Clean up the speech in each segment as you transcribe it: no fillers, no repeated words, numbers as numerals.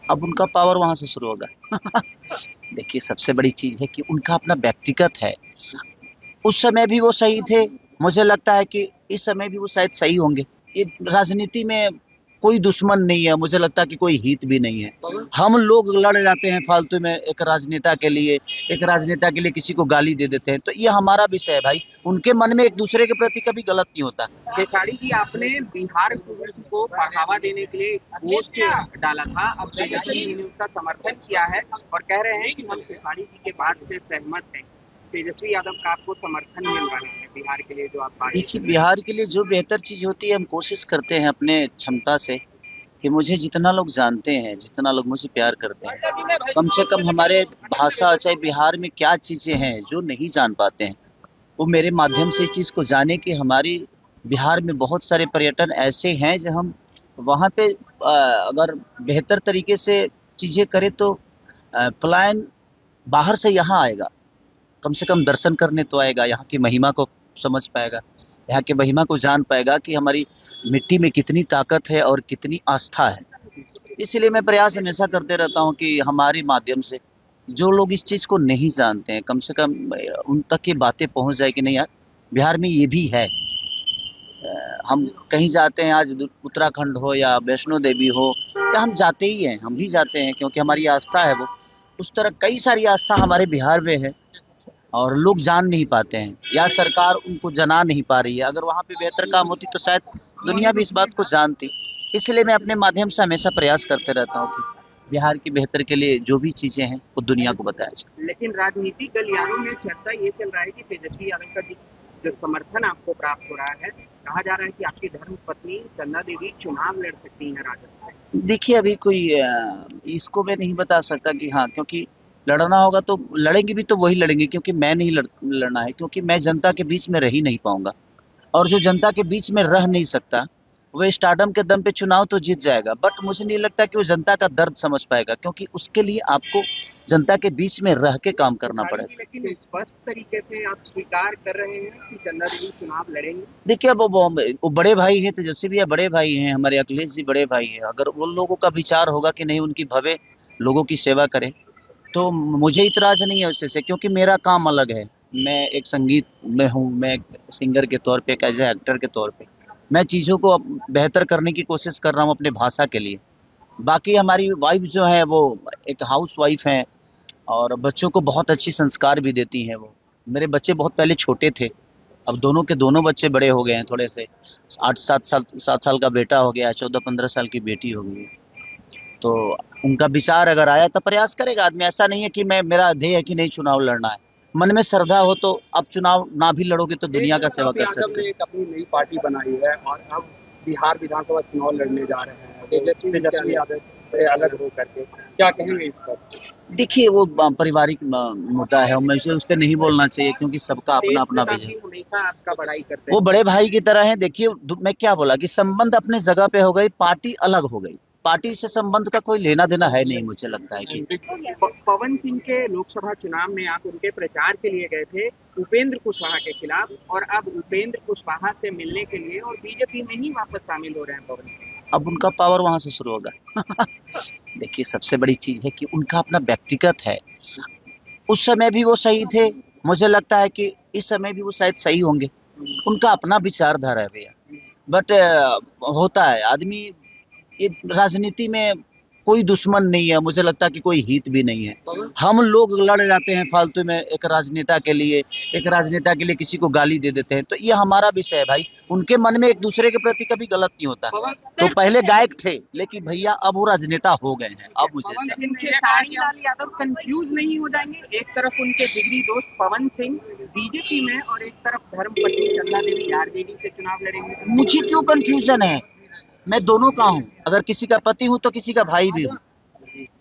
अब उनका पावर वहां से शुरू होगा। देखिए, सबसे बड़ी चीज है कि उनका अपना व्यक्तिगत है। उस समय भी वो सही थे, मुझे लगता है कि इस समय भी वो शायद सही होंगे। ये राजनीति में कोई दुश्मन नहीं है, मुझे लगता है कि कोई हित भी नहीं है। हम लोग लड़ जाते हैं फालतू में एक राजनेता के लिए, एक राजनेता के लिए किसी को गाली दे देते हैं, तो ये हमारा विषय है भाई। उनके मन में एक दूसरे के प्रति कभी गलत नहीं होता। खेसारी जी, आपने बिहार टूरिज्म को बढ़ावा देने के लिए पोस्ट डाला था। अब तेजस्वी जी ने उसका समर्थन किया है और कह रहे हैं कि हम खेसारी जी के बात से सहमत हैं। तेजस्वी यादव का आपको समर्थन मिल रहा है बिहार के लिए जो आप बात देखिए, कर रहे बिहार के लिए जो बेहतर चीज होती है हम कोशिश करते हैं अपने क्षमता से, कि मुझे जितना लोग जानते हैं, जितना लोग मुझसे प्यार करते हैं, कम से कम हमारे भाषा चाहे बिहार में क्या चीजें हैं जो नहीं जान पाते हैं, वो मेरे माध्यम से इस चीज को जाने कि हमारी बिहार में बहुत सारे पर्यटन ऐसे हैं जो हम वहाँ पे अगर बेहतर तरीके से चीजें करें तो पलायन बाहर से यहाँ आएगा, कम से कम दर्शन करने तो आएगा, यहाँ की महिमा को समझ पाएगा, यहाँ की महिमा को जान पाएगा कि हमारी मिट्टी में कितनी ताकत है और कितनी आस्था है। इसलिए मैं प्रयास हमेशा करते रहता हूँ कि हमारे माध्यम से जो लोग इस चीज़ को नहीं जानते हैं, कम से कम उन तक ये बातें पहुँच जाए कि नहीं यार, बिहार में ये भी है। हम कहीं जाते हैं, आज उत्तराखंड हो या वैष्णो देवी हो, या हम जाते ही हैं, हम भी जाते हैं क्योंकि हमारी आस्था है वो। उस तरह कई सारी आस्था हमारे बिहार में है और लोग जान नहीं पाते हैं या सरकार उनको जना नहीं पा रही है। अगर वहाँ पे बेहतर काम होती तो शायद दुनिया भी इस बात को जानती। इसलिए मैं अपने माध्यम से हमेशा प्रयास करते रहता हूँ कि बिहार की बेहतर के लिए जो भी चीजें हैं वो दुनिया को बताया जाए। हैं। लेकिन राजनीतिक गलियारों में चर्चा ये चल रहा है कि तेजस्वी यादव का जो समर्थन आपको प्राप्त हो रहा है, कहा जा रहा है कि आपकी धर्म पत्नी चंदा देवी चुनाव लड़ सकती है राजद से। देखिए, अभी कोई इसको मैं नहीं बता सकता कि हाँ, क्योंकि लड़ना होगा तो लड़ेंगे भी तो वही लड़ेंगे, क्योंकि मैं नहीं लड़ना है, क्योंकि मैं जनता के बीच में रह ही नहीं पाऊंगा। और जो जनता के बीच में रह नहीं सकता, वो स्टारडम के दम पे चुनाव तो जीत जाएगा, बट मुझे नहीं लगता कि वो जनता का दर्द समझ पाएगा, क्योंकि उसके लिए आपको जनता के बीच में रह के काम करना खेसारी जी, पड़ेगा। लेकिन स्पष्ट तरीके से आप स्वीकार कर रहे हैं कि चंदा देवी चुनाव लड़ेंगे। देखिए, अब वो बड़े भाई हैं, तेजस्वी भैया बड़े भाई हैं, हमारे अखिलेश जी बड़े भाई हैं। अगर उन लोगों का विचार होगा कि नहीं, उनकी भवे लोगों की सेवा करें, तो मुझे इतराज नहीं है उससे, क्योंकि मेरा काम अलग है। मैं एक संगीत में हूँ, मैं एक सिंगर के तौर पे, एक एज एक्टर के तौर पे मैं चीज़ों को बेहतर करने की कोशिश कर रहा हूँ अपने भाषा के लिए। बाकी हमारी वाइफ जो है वो एक हाउस वाइफ हैं और बच्चों को बहुत अच्छी संस्कार भी देती हैं वो। मेरे बच्चे बहुत पहले छोटे थे, अब दोनों के दोनों बच्चे बड़े हो गए हैं थोड़े से। 7 साल का बेटा हो गया है, 14-15 साल की बेटी हो गई है। तो उनका विचार अगर आया तो प्रयास करेगा आदमी। ऐसा नहीं है कि मैं, मेरा ध्येय है कि नहीं चुनाव लड़ना है। मन में श्रद्धा हो तो अब चुनाव ना भी लड़ोगे तो दुनिया का सेवा तेजस्वी कर यादव सकते ने हो। एक अपनी नई पार्टी बनाई है और अब बिहार विधानसभा चुनाव लड़ने जा रहे हैं तेजस्वी यादव से अलग होकर के, क्या कहेंगे इस पर? देखिए, वो पारिवारिक मुद्दा है, मुझे उस पर नहीं बोलना चाहिए क्योंकि सबका अपना तेज अपना विजन। प्रताप हमेशा आपका बड़ाई करते वो हैं। बड़े भाई की तरह है। देखिए, मैं क्या बोला कि संबंध अपने जगह पे हो गई, पार्टी अलग हो गई। पार्टी से संबंध का कोई लेना देना है नहीं, मुझे लगता है कि पवन सिंह के लोकसभा चुनाव में आप उनके प्रचार के लिए गए थे उपेंद्र कुशवाहा के खिलाफ, और अब उपेंद्र कुशवाहा से मिलने के लिए और बीजेपी में ही वापस शामिल हो रहे हैं पवन सिंह। अब उनका पावर वहां से शुरू होगा। देखिए, सबसे बड़ी चीज है कि उनका अपना व्यक्तिगत है। उस समय भी वो सही थे, मुझे लगता है कि इस समय भी वो शायद सही होंगे। उनका अपना विचारधारा है भैया। बट होता है आदमी, ये राजनीति में कोई दुश्मन नहीं है, मुझे लगता है कि कोई हित भी नहीं है। हम लोग लड़ जाते हैं फालतू में एक राजनेता के लिए, एक राजनेता के लिए किसी को गाली दे देते हैं, तो ये हमारा विषय है भाई। उनके मन में एक दूसरे के प्रति कभी गलत नहीं होता। तो पहले गायक थे, लेकिन भैया अब वो राजनेता हो गए हैं। अब मुझे पवन ऐसा सिंह खेसारी लाल यादव कंफ्यूज नहीं हो जाएंगे? एक तरफ उनके जिगरी दोस्त पवन सिंह बीजेपी में और एक तरफ धर्मपत्नी चंदा देवी आरजेडी से चुनाव लड़ेंगे। मुझे क्यों कंफ्यूजन है? मैं दोनों का हूँ, अगर किसी का पति हूँ तो किसी का भाई भी हूँ।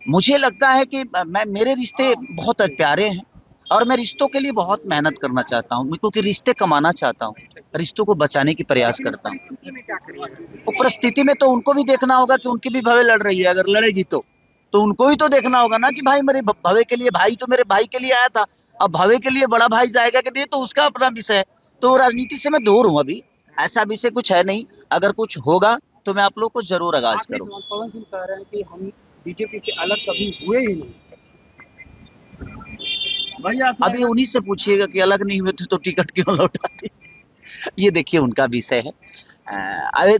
मुझे लगता है कि मैं, मेरे रिश्ते बहुत प्यारे हैं और मैं रिश्तों के लिए बहुत मेहनत करना चाहता हूँ, क्योंकि रिश्ते कमाना चाहता हूँ, रिश्तों को बचाने की प्रयास करता हूँ। तो परिस्थिति में तो उनको भी देखना होगा कि उनकी भी भवे लड़ रही है, अगर लड़ेगी तो उनको भी तो देखना होगा ना कि भाई मेरे भवे के लिए, भाई तो मेरे भाई के लिए आया था, अब भवे के लिए बड़ा भाई जाएगा कि नहीं, तो उसका अपना विषय है। तो राजनीति से मैं दूर हूँ अभी, ऐसा विषय कुछ है नहीं। अगर कुछ होगा तो मैं आप लोग को जरूर आगाज करूँ। पवन सिंह कह रहे हैं कि हम बीजेपी से अलग कभी हुए ही नहीं। अभी उन्हीं से पूछिएगा कि अलग नहीं हुए थे तो टिकट क्यों लौटाते। ये देखिए उनका विषय है।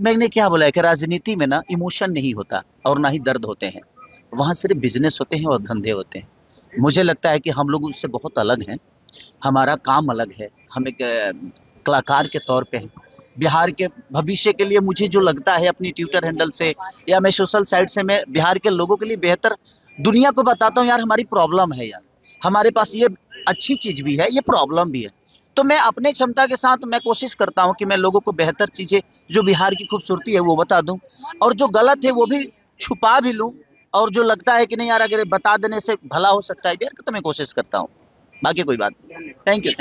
मैंने क्या बोला है कि राजनीति में ना इमोशन नहीं होता और ना ही दर्द होते हैं, वहाँ सिर्फ बिजनेस होते हैं और धंधे होते हैं। मुझे लगता है कि हम लोग उससे बहुत अलग हैं, हमारा काम अलग है, हम एक कलाकार के तौर पे हैं। बिहार के भविष्य के लिए मुझे जो लगता है अपनी ट्विटर हैंडल से या मैं सोशल साइट से मैं बिहार के लोगों के लिए बेहतर दुनिया को बताता हूँ, यार हमारी प्रॉब्लम है, यार हमारे पास ये अच्छी चीज भी है, ये प्रॉब्लम भी है। तो मैं अपने क्षमता के साथ मैं कोशिश करता हूँ कि मैं लोगों को बेहतर चीजें जो बिहार की खूबसूरती है वो बता दूं, और जो गलत है वो भी छुपा भी लूं, और जो लगता है कि नहीं यार अगर बता देने से भला हो सकता है बिहार का, तो मैं कोशिश करता हूँ। बाकी कोई बात नहीं। Thank you.